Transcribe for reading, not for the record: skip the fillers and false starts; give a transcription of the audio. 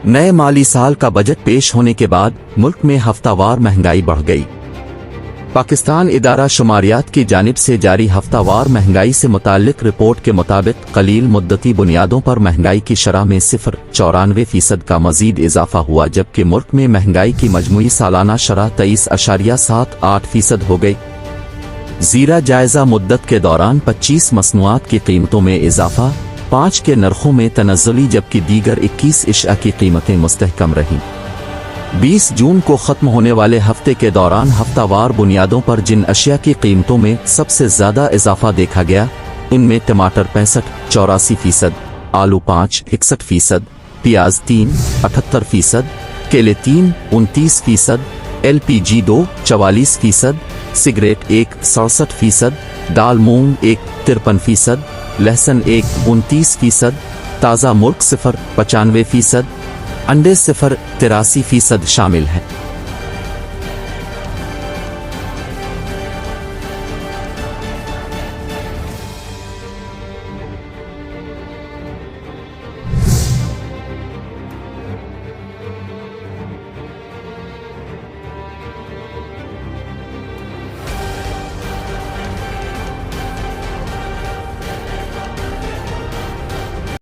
नए माली साल का बजट पेश होने के बाद मुल्क में हफ्तावार महंगाई बढ़ गई। पाकिस्तान इदारा शुमारियात की जानिब से जारी हफ्तावार महंगाई से मुताल्लिक रिपोर्ट के मुताबिक कलील मुद्दती बुनियादों पर महंगाई की शरह में 0.94% का मजीद इजाफा हुआ, जबकि मुल्क में महंगाई की मजमूई सालाना शरह 23.78% हो गई। ज़ीरा जायजा मुद्दत के दौरान 25 मसनूआत की कीमतों में इजाफा, 5 के नरखों में तनज़्ज़ुली जबकि दीगर 21 अशिया की कीमतें मुस्तहकम रहीं। 20 जून को ख़त्म होने वाले हफ्ते के दौरान हफ्तावार बुनियादों पर जिन अशिया की कीमतों में सबसे ज़्यादा इजाफा देखा गया, इनमें टमाटर 65-84%, आलू 5-61%, प्याज 3-78%, केले 3-29%, LPG 2-44%, सिगरेट 1-67%, दाल मूंग 1-53%, लहसुन 1-29%, ताज़ा मुर्ग 0-95%, अंडे 0-83% शामिल हैं।